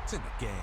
points in the game.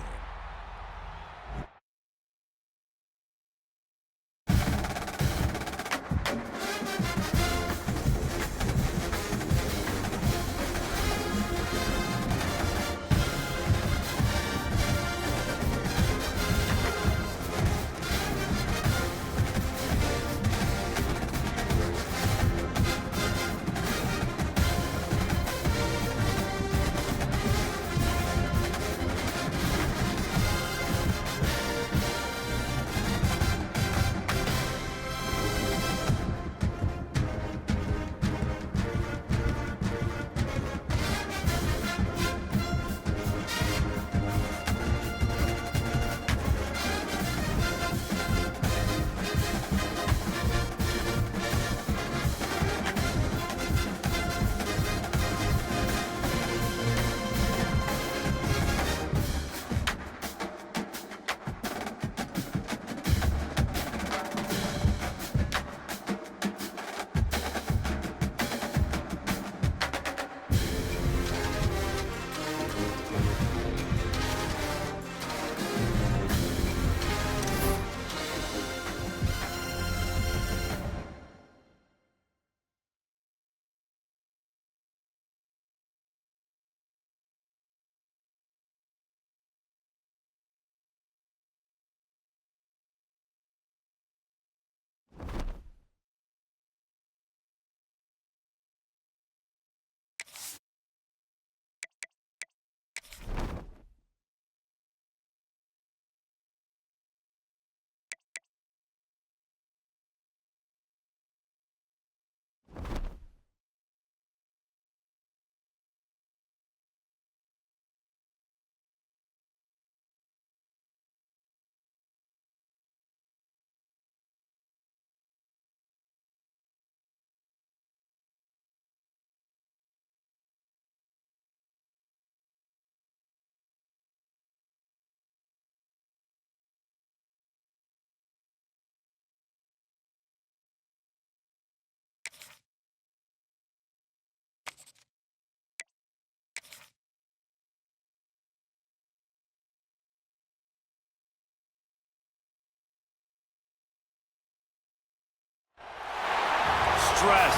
Stress,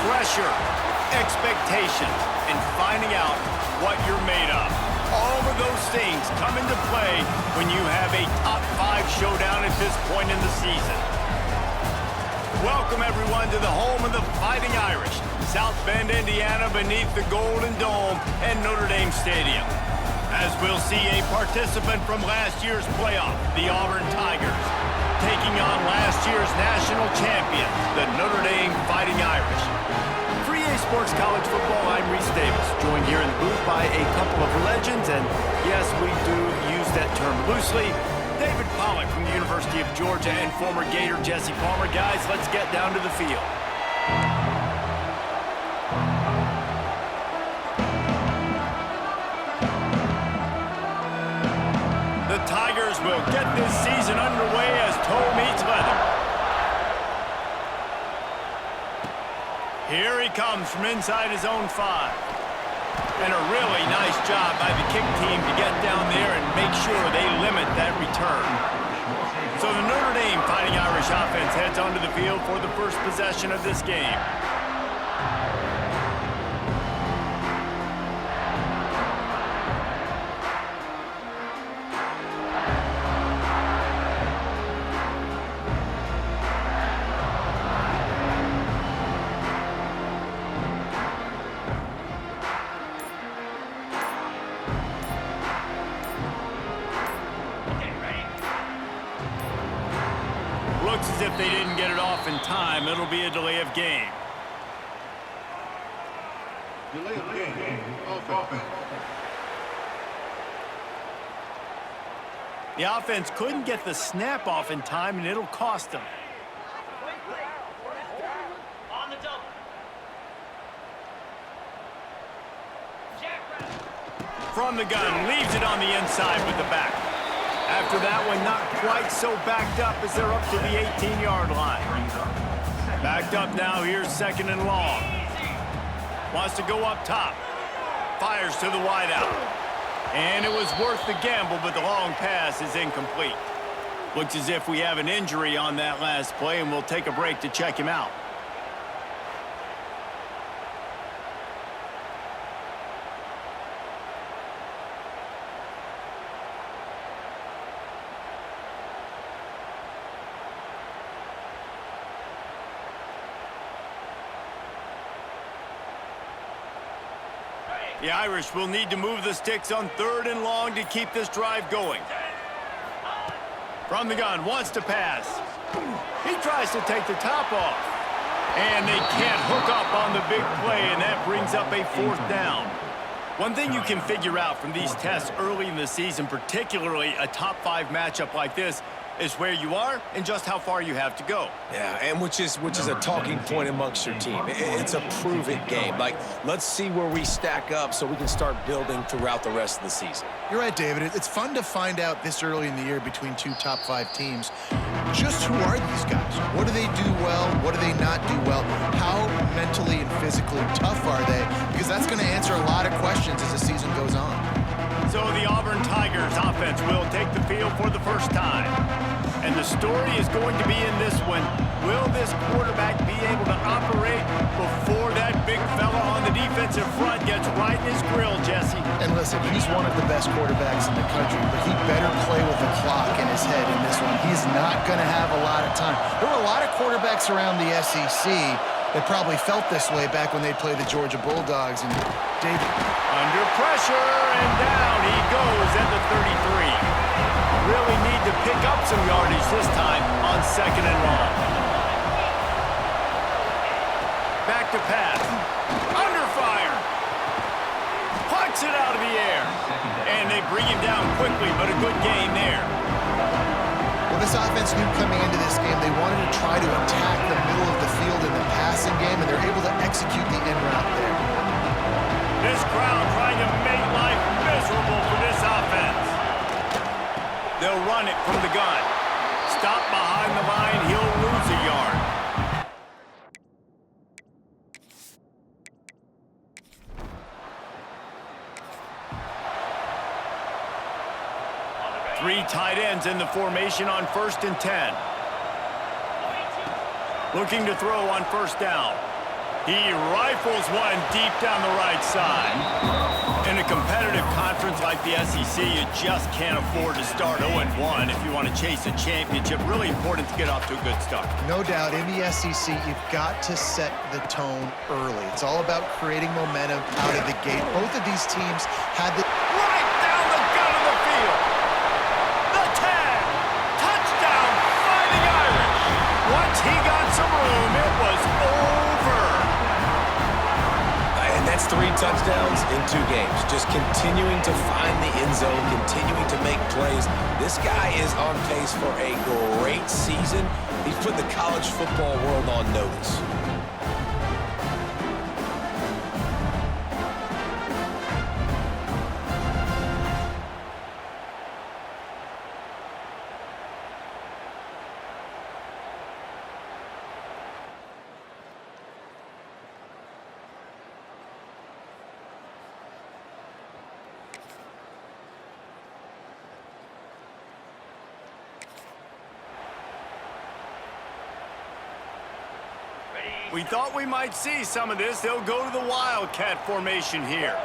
pressure, expectations, and finding out what you're made of. All of those things come into play when you have a top 5 showdown at this point in the season. Welcome, everyone, to the home of the Fighting Irish, South Bend, Indiana, beneath the Golden Dome and Notre Dame Stadium. As we'll see a participant from last year's playoff, the Auburn Tigers, taking on last year's national champion, the Notre Dame Fighting Irish. For EA Sports College Football, I'm Reese Davis, joined here in the booth by a couple of legends, and yes, we do use that term loosely. David Pollack from the University of Georgia and former Gator Jesse Palmer. Guys, let's get down to the field. The Tigers will get this season underway as toe meets leather. Here he comes from inside his own 5. And a really nice job by the kick team to get down there and make sure they limit that return. So the Notre Dame Fighting Irish offense heads onto the field for the first possession of this game. Looks as if they didn't get it off in time. It'll be a delay of game. Delay of game. Offense. The offense couldn't get the snap off in time, and it'll cost them. On the double. From the gun, leaves it on the inside with the back. After that one, not quite so backed up as they're up to the 18-yard line. Backed up now, here's 2nd and long. Wants to go up top. Fires to the wideout. And it was worth the gamble, but the long pass is incomplete. Looks as if we have an injury on that last play, and we'll take a break to check him out. The Irish will need to move the sticks on 3rd and long to keep this drive going. From the gun, wants to pass. He tries to take the top off. And they can't hook up on the big play, and that brings up a 4th down. One thing you can figure out from these tests early in the season, particularly a top 5 matchup like this, is where you are and just how far you have to go. Yeah, and which is a talking point amongst your team. It's a prove-it game. Like, let's see where we stack up so we can start building throughout the rest of the season. You're right, David. It's fun to find out this early in the year between 2 top 5 teams. Just who are these guys? What do they do well? What do they not do well? How mentally and physically tough are they? Because that's going to answer a lot of questions as the season goes on. So the Auburn Tigers offense will take the field for the first time. And the story is going to be in this one. Will this quarterback be able to operate before that big fella on the defensive front gets right in his grill, Jesse? And listen, he's one of the best quarterbacks in the country, but he better play with the clock in his head in this one. He's not going to have a lot of time. There were a lot of quarterbacks around the SEC that probably felt this way back when they played the Georgia Bulldogs. And David, under pressure, and down he goes at the 33. Really need to pick up some yardage this time on 2nd and long. Back to pass. Under fire. Pucks it out of the air. And they bring him down quickly, but a good gain there. Well, this offense knew coming into this game they wanted to try to attack the middle of the field in the passing game, and they're able to execute the in route there. This crowd trying to make life miserable for this offense. They'll run it from the gun. Stop behind the line, he'll lose a yard. Three tight ends in the formation on 1st and 10. Looking to throw on 1st down. He rifles one deep down the right side. In a competitive conference like the SEC, you just can't afford to start 0-1 if you want to chase a championship. Really important to get off to a good start. No doubt, in the SEC, you've got to set the tone early. It's all about creating momentum out of the gate. Both of these teams had the... Right down the gut of the field. The tag. Touchdown, Fighting Irish. Once he got some room, it was over. That's 3 touchdowns in 2 games. Just continuing to find the end zone, continuing to make plays. This guy is on pace for a great season. He's put the college football world on notice. We thought we might see some of this. They'll go to the Wildcat formation here.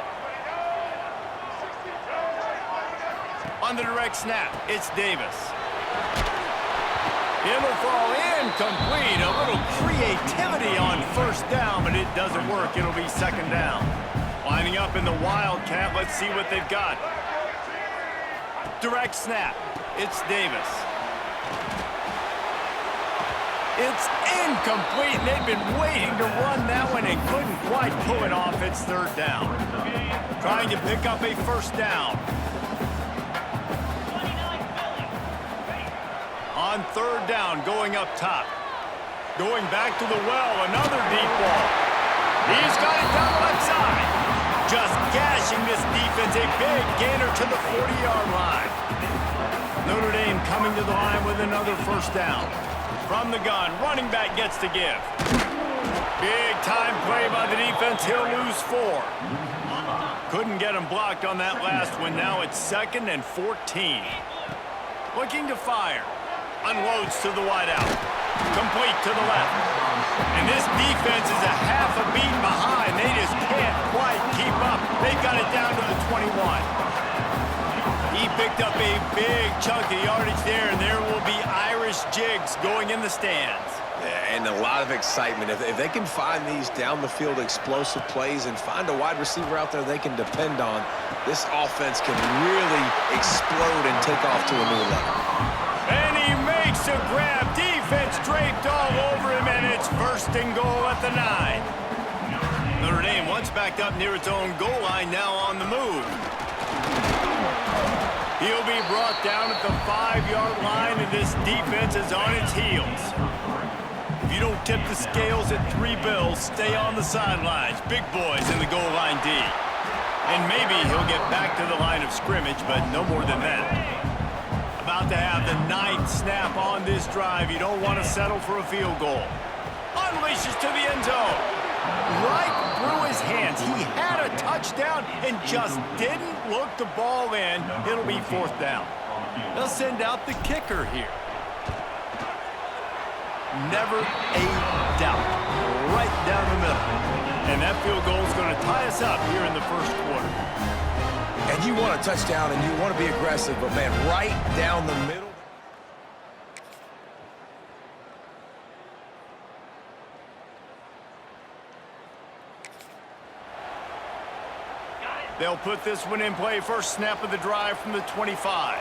On the direct snap, it's Davis. It'll fall incomplete. A little creativity on 1st down, but it doesn't work. It'll be 2nd down. Lining up in the Wildcat. Let's see what they've got. Direct snap. It's Davis. It's incomplete, and they've been waiting to run that one and couldn't quite pull it off. It's 3rd down. Trying to pick up a 1st down. On 3rd down, going up top. Going back to the well, another deep ball. He's got it down the left side. Just gashing this defense, a big gainer to the 40-yard line. Notre Dame coming to the line with another 1st down. From the gun, running back gets to give. Big time play by the defense. He'll lose 4. Couldn't get him blocked on that last one. Now it's 2nd and 14. Looking to fire. Unloads to the wideout. Complete to the left. And this defense is a half a beat behind. They just can't quite keep up. They've got it down to the 21. He picked up a big chunk of yardage there, and there will be Irish jigs going in the stands. Yeah, and a lot of excitement. If they can find these down-the-field explosive plays and find a wide receiver out there they can depend on, this offense can really explode and take off to a new level. And he makes a grab. Defense draped all over him, and it's 1st and goal at the 9. Notre Dame once backed up near its own goal line, now on the move. He'll be brought down at the 5-yard line, and this defense is on its heels. If you don't tip the scales at 3 bills, stay on the sidelines. Big boys in the goal line D. And maybe he'll get back to the line of scrimmage, but no more than that. About to have the 9th snap on this drive. You don't want to settle for a field goal. Unleashes to the end zone. Right through his hands. He had a touchdown and just didn't look the ball in. It'll be 4th down. They'll send out the kicker here. Never a doubt. Right down the middle. And that field goal is going to tie us up here in the 1st quarter. And you want a touchdown and you want to be aggressive, but man, right down the middle. They'll put this one in play. First snap of the drive from the 25.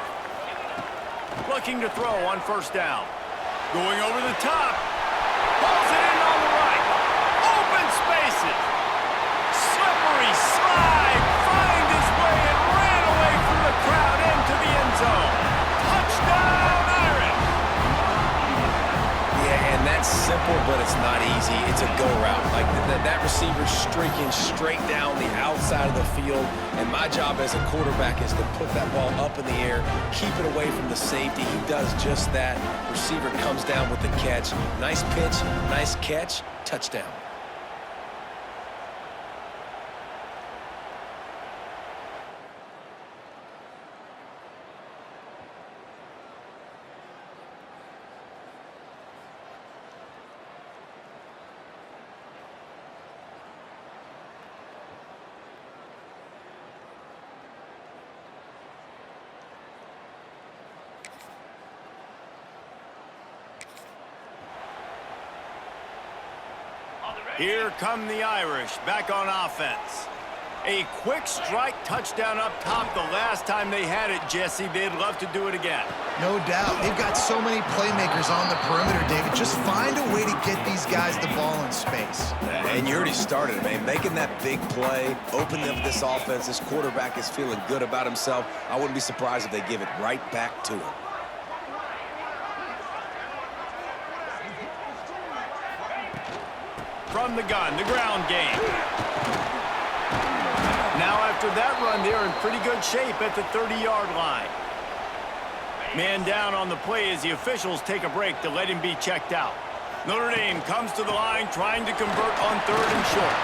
Looking to throw on 1st down. Going over the top. Pulls it in on the right. Open spaces. Slippery slide. Find his way and ran away from the crowd into the end zone. Touchdown, Irish. Yeah, and that's simple, but it's not easy. It's a go route. Like that receiver streaking straight down the outside of the field, and my job as a quarterback is to put that ball up in the air, keep it away from the safety. He does just that. Receiver comes down with the catch. Nice pitch, nice catch, touchdown. Here come the Irish, back on offense. A quick strike touchdown up top the last time they had it, Jesse. They'd love to do it again. No doubt. They've got so many playmakers on the perimeter, David. Just find a way to get these guys the ball in space. And you already started, man. Making that big play, opening up this offense. This quarterback is feeling good about himself. I wouldn't be surprised if they give it right back to him. From the gun, the ground game. Now after that run, they're in pretty good shape at the 30-yard line. Man down on the play as the officials take a break to let him be checked out. Notre Dame comes to the line trying to convert on 3rd and short.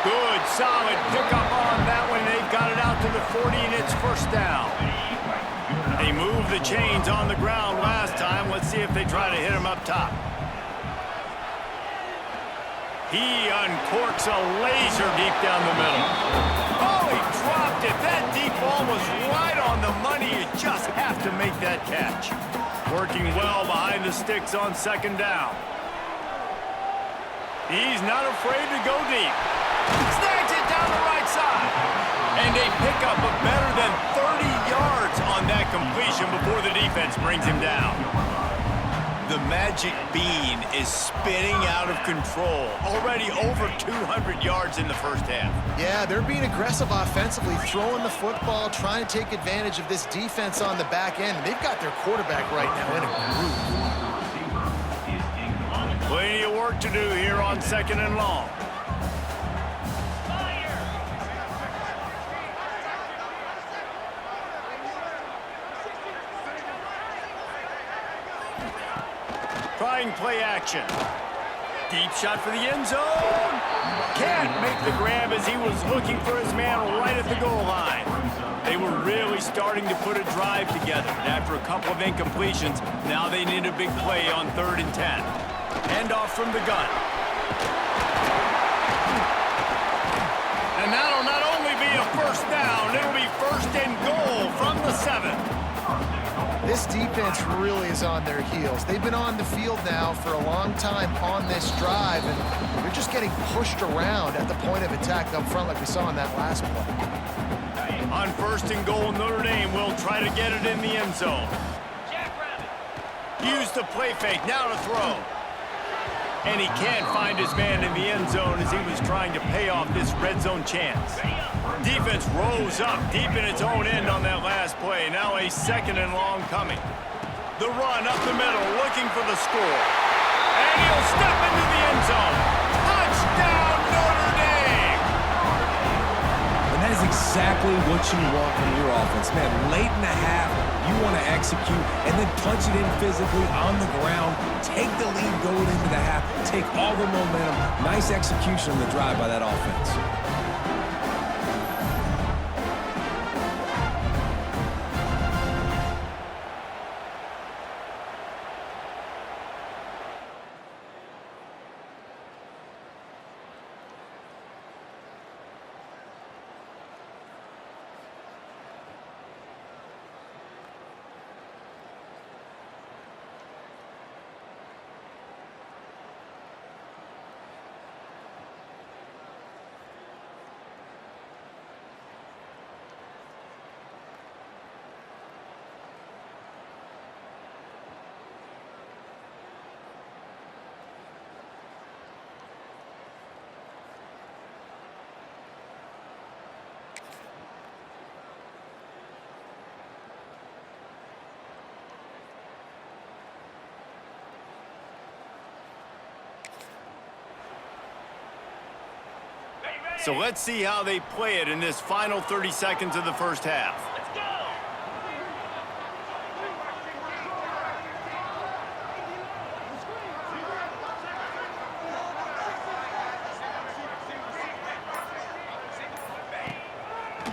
Good, solid pickup on that one. They've got it out to the 40, and it's 1st down. They moved the chains on the ground last time. Let's see if they try to hit him up top. He uncorks a laser deep down the middle. Oh, he dropped it. That deep ball was right on the money. You just have to make that catch. Working well behind the sticks on 2nd down. He's not afraid to go deep. Snags it down the right side. And they pick up a better than 30 yards on that completion before the defense brings him down. The magic bean is spinning out of control. Already over 200 yards in the 1st half. Yeah, they're being aggressive offensively, throwing the football, trying to take advantage of this defense on the back end. They've got their quarterback right now in a groove. Plenty of work to do here on 2nd and long. Trying play action. Deep shot for the end zone. Can't make the grab as he was looking for his man right at the goal line. They were really starting to put a drive together. And after a couple of incompletions, now they need a big play on 3rd and 10. Handoff from the gun. And that'll not only be a first down, it'll be 1st and goal from the 7. This defense really is on their heels. They've been on the field now for a long time on this drive, and they're just getting pushed around at the point of attack up front like we saw in that last play. On 1st and goal, Notre Dame will try to get it in the end zone. Use the play fake, now to throw. And he can't find his man in the end zone as he was trying to pay off this red zone chance. Defense rose up deep in its own end on that last play. Now a 2nd and long coming. The run up the middle, looking for the score. And he'll step into the end zone. Touchdown, Notre Dame! And that is exactly what you want from your offense. Man, late in the half, you want to execute and then punch it in physically on the ground. Take the lead going into the half. Take all the momentum. Nice execution on the drive by that offense. So let's see how they play it in this final 30 seconds of the first half.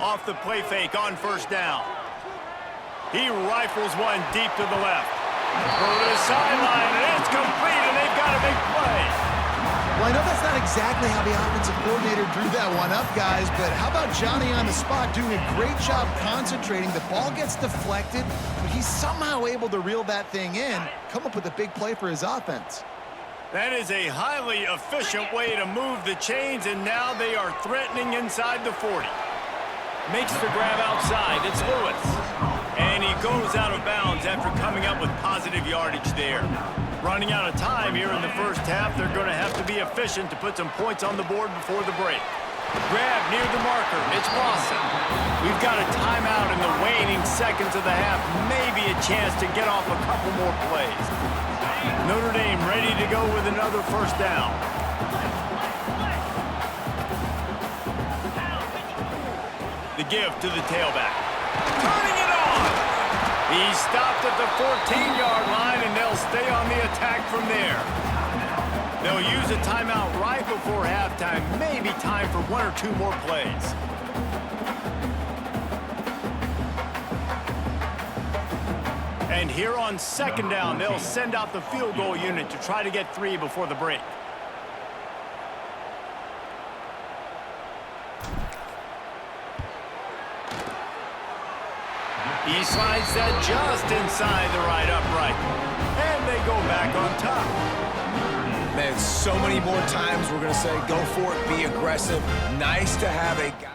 Off the play fake on 1st down. He rifles one deep to the left. Go to the sideline, and it's complete, and they've got a big play. Well, I know that's not exactly how the offensive coordinator drew that one up, guys, but how about Johnny on the spot doing a great job concentrating? The ball gets deflected, but he's somehow able to reel that thing in, come up with a big play for his offense. That is a highly efficient way to move the chains, and now they are threatening inside the 40. Makes the grab outside. It's Lewis. And he goes out of bounds after coming up with positive yardage there. Running out of time here in the first half, they're going to have to be efficient to put some points on the board before the break. Grab near the marker. It's Lawson. We've got a timeout in the waning seconds of the half. Maybe a chance to get off a couple more plays. Notre Dame ready to go with another 1st down. The give to the tailback. Turning it on! He stopped at the 14-yard line, and they'll stay on the attack from there. They'll use a timeout right before halftime. Maybe time for 1 or 2 more plays. And here on 2nd down, they'll send out the field goal unit to try to get 3 before the break. He slides that just inside the right upright. And they go back on top. Man, so many more times we're going to say, go for it, be aggressive. Nice to have a guy.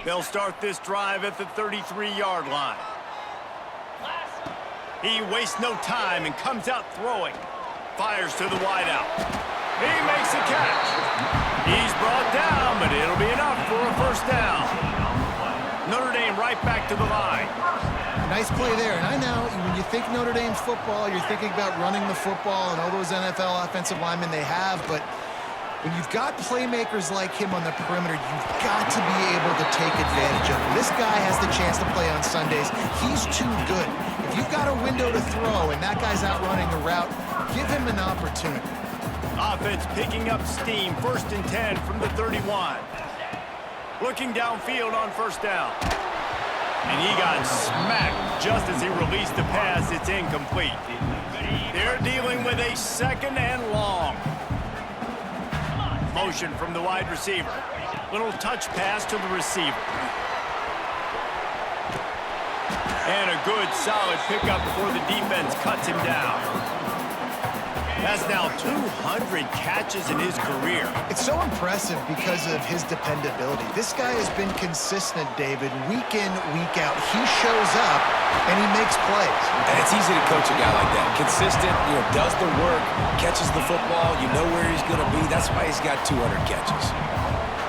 They'll start this drive at the 33-yard line. He wastes no time and comes out throwing. Fires to the wideout. He makes the catch. He's brought down, but it'll be enough for a first down. Notre Dame right back to the line. Nice play there. And I know when you think Notre Dame's football, you're thinking about running the football and all those NFL offensive linemen they have, but when you've got playmakers like him on the perimeter, you've got to be able to take advantage of him. This guy has the chance to play on Sundays. He's too good. If you've got a window to throw and that guy's out running the route, give him an opportunity. Offense picking up steam. 1st and 10 from the 31. Looking downfield on first down. And he got smacked just as he released the pass. It's incomplete. They're dealing with a 2nd and long. Motion from the wide receiver. Little touch pass to the receiver. And a good, solid pickup before the defense cuts him down. That's now 200 catches in his career. It's so impressive because of his dependability. This guy has been consistent, David, week in, week out. He shows up, and he makes plays. And it's easy to coach a guy like that. Consistent, does the work, catches the football, you know where he's going to be. That's why he's got 200 catches.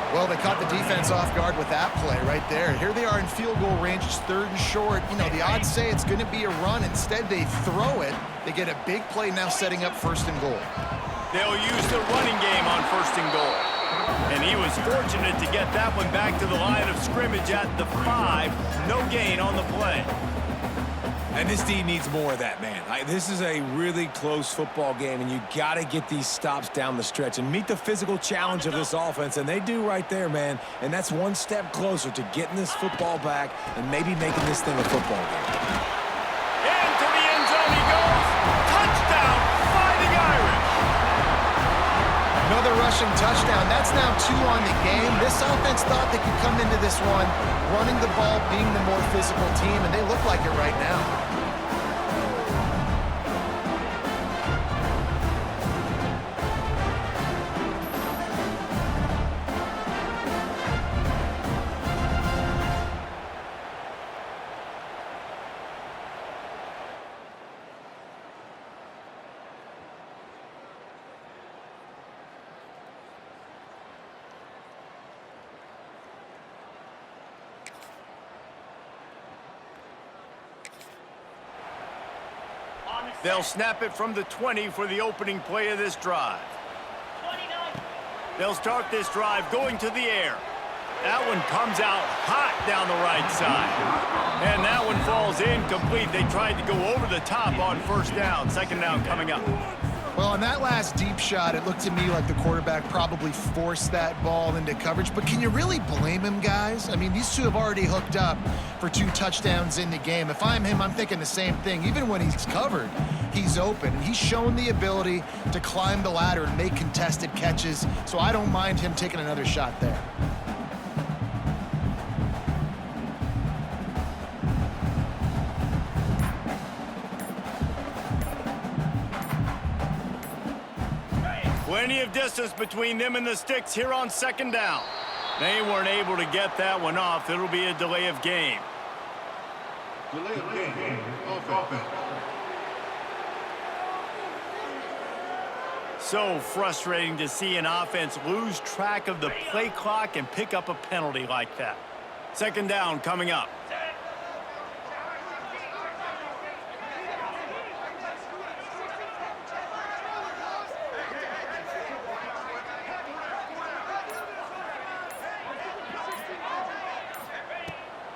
Well, they caught the defense off guard with that play right there. Here they are in field goal range. It's 3rd and short. The odds say it's going to be a run. Instead, they throw it. They get a big play now setting up 1st and goal. They'll use the running game on 1st and goal. And he was fortunate to get that one back to the line of scrimmage at the 5. No gain on the play. And this D needs more of that, man. This is a really close football game, and you got to get these stops down the stretch and meet the physical challenge of this offense, and they do right there, man. And that's one step closer to getting this football back and maybe making this thing a football game. Into the end zone he goes. Touchdown, Fighting Irish. Another rushing touchdown. That's now 2 on the game. This offense thought they could come into this one running the ball, being the more physical team, and they look like it right now. They'll snap it from the 20 for the opening play of this drive. They'll start this drive going to the air. That one comes out hot down the right side. And that one falls incomplete. They tried to go over the top on 1st down. 2nd down coming up. Well, on that last deep shot, it looked to me like the quarterback probably forced that ball into coverage. But can you really blame him, guys? I mean, these two have already hooked up for 2 touchdowns in the game. If I'm him, I'm thinking the same thing. Even when he's covered, he's open. And he's shown the ability to climb the ladder and make contested catches. So I don't mind him taking another shot there. Plenty of distance between them and the sticks here on 2nd down. They weren't able to get that one off. It'll be a delay of game. Delay of game. Offense. So frustrating to see an offense lose track of the play clock and pick up a penalty like that. 2nd down coming up.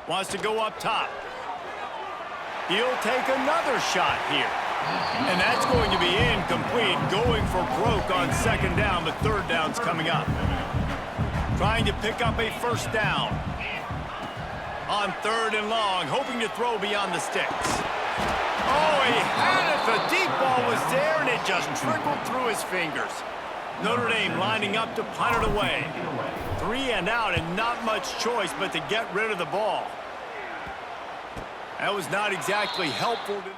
Wants to go up top. He'll take another shot here. And that's going to be incomplete. Going for broke on 2nd down, but 3rd down's coming up. Trying to pick up a 1st down. On 3rd and long, hoping to throw beyond the sticks. Oh, he had it. The deep ball was there, and it just trickled through his fingers. Notre Dame lining up to punt it away. 3 and out, and not much choice but to get rid of the ball. That was not exactly helpful to this.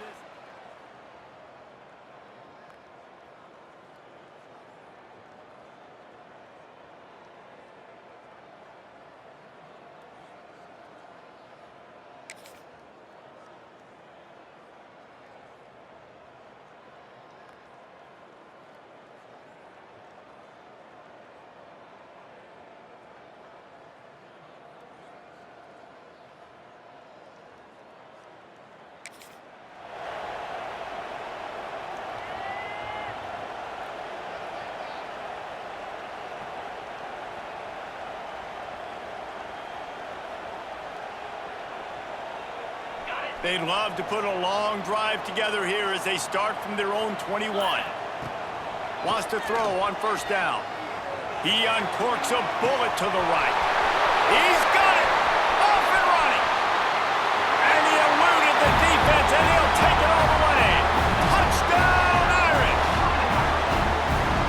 They'd love to put a long drive together here as they start from their own 21. Wants to throw on first down. He uncorks a bullet to the right. He's got it! Off and running! And he eluded the defense, and he'll take it all the way. Touchdown, Irish!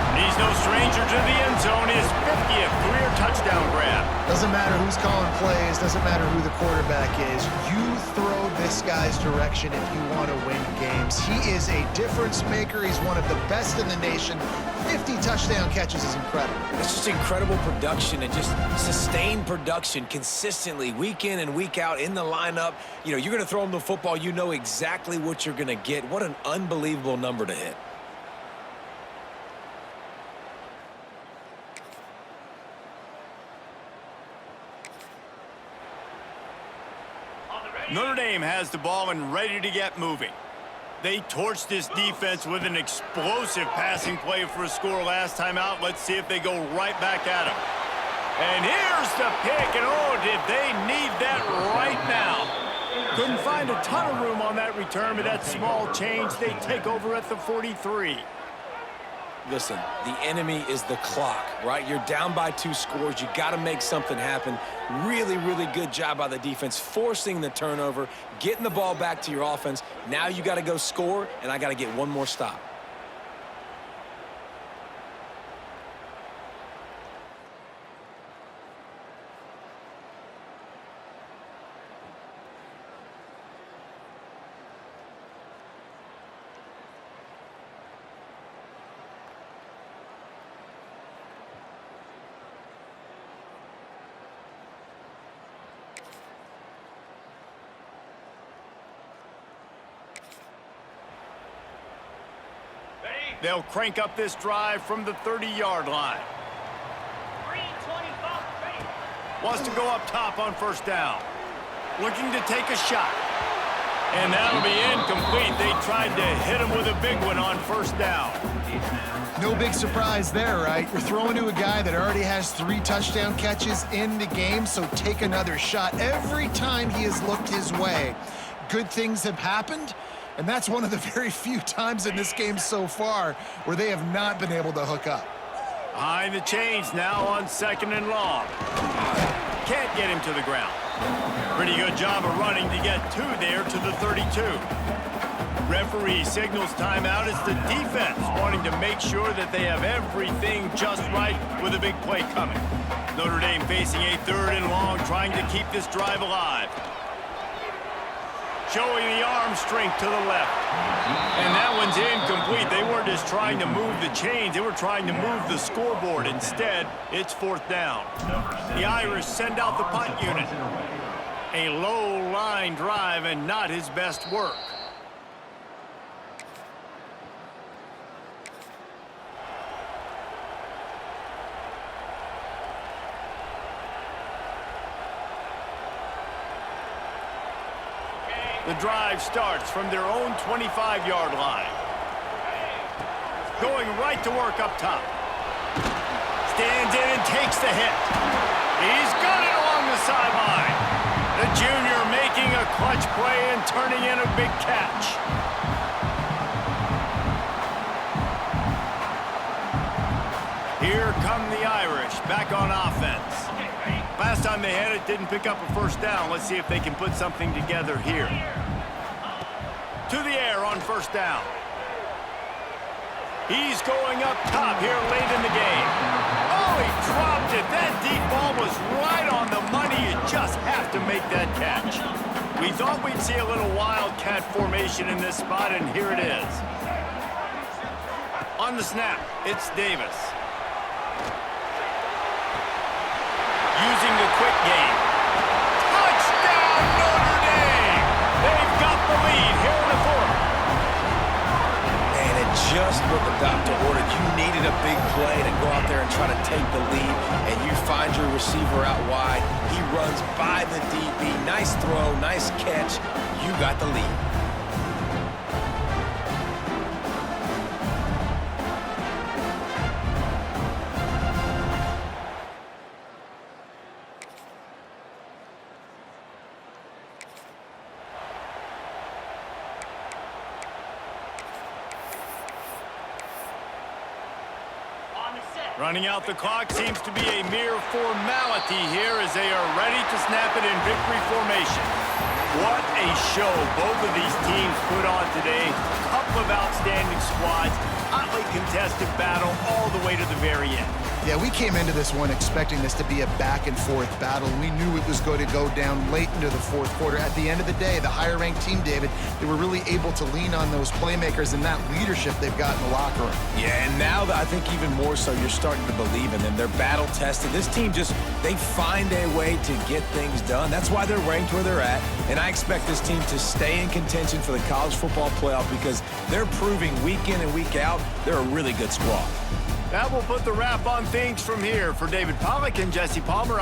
And he's no stranger to the end zone. His 50th career touchdown grab. Doesn't matter who's calling plays, doesn't matter who the quarterback is. You throw this guy's direction if you want to win games. He is a difference maker. He's one of the best in the nation. 50 touchdown catches is incredible. It's just incredible production and just sustained production consistently week in and week out in the lineup. You know, you're going to throw him the football. You know exactly what you're going to get. What an unbelievable number to hit. Notre Dame has the ball and ready to get moving. They torched this defense with an explosive passing play for a score last time out. Let's see if they go right back at him. And here's the pick, and oh, did they need that right now. Couldn't find a ton of room on that return, but that small change, they take over at the 43. Listen, the enemy is the clock, right? You're down by 2 scores. You got to make something happen. Really, really good job by the defense, forcing the turnover, getting the ball back to your offense. Now you got to go score, and I got to get one more stop. They'll crank up this drive from the 30-yard line. Wants to go up top on first down. Looking to take a shot. And that'll be incomplete. They tried to hit him with a big one on first down. No big surprise there, right? You're throwing to a guy that already has 3 touchdown catches in the game, so take another shot. Every time he has looked his way, good things have happened. And that's one of the very few times in this game so far where they have not been able to hook up. Behind the chains now on 2nd and long. Can't get him to the ground. Pretty good job of running to get 2 there to the 32. Referee signals timeout as the defense wanting to make sure that they have everything just right with a big play coming. Notre Dame facing a 3rd and long, trying to keep this drive alive. Showing the arm strength to the left. And that one's incomplete. They weren't just trying to move the chains. They were trying to move the scoreboard. Instead, it's 4th down. The Irish send out the punt unit. A low line drive and not his best work. The drive starts from their own 25-yard line. Going right to work up top. Stands in and takes the hit. He's got it along the sideline. The junior making a clutch play and turning in a big catch. Here come the Irish back on offense. Last time they had it, didn't pick up a first down. Let's see if they can put something together here. To the air on first down. He's going up top here late in the game. Oh, he dropped it. That deep ball was right on the money. You just have to make that catch. We thought we'd see a little wildcat formation in this spot, and here it is. On the snap, it's Davis. Using the quick game. Touchdown, Notre Dame! They've got the lead here in the 4th. And it just what the doctor ordered. You needed a big play to go out there and try to take the lead, and you find your receiver out wide. He runs by the DB. Nice throw, nice catch. You got the lead. Running out the clock seems to be a mere formality here as they are ready to snap it in victory formation. What a show both of these teams put on today. A couple of outstanding squads, hotly contested battle all the way to the very end. Yeah, we came into this one expecting this to be a back-and-forth battle. We knew it was going to go down late into the fourth quarter. At the end of the day, the higher-ranked team, David, they were really able to lean on those playmakers and that leadership they've got in the locker room. Yeah, and now I think even more so, you're starting to believe in them. They're battle-tested. This team they find a way to get things done. That's why they're ranked where they're at, and I expect this team to stay in contention for the college football playoff because they're proving week in and week out they're a really good squad. That will put the wrap on things from here. For David Pollack and Jesse Palmer,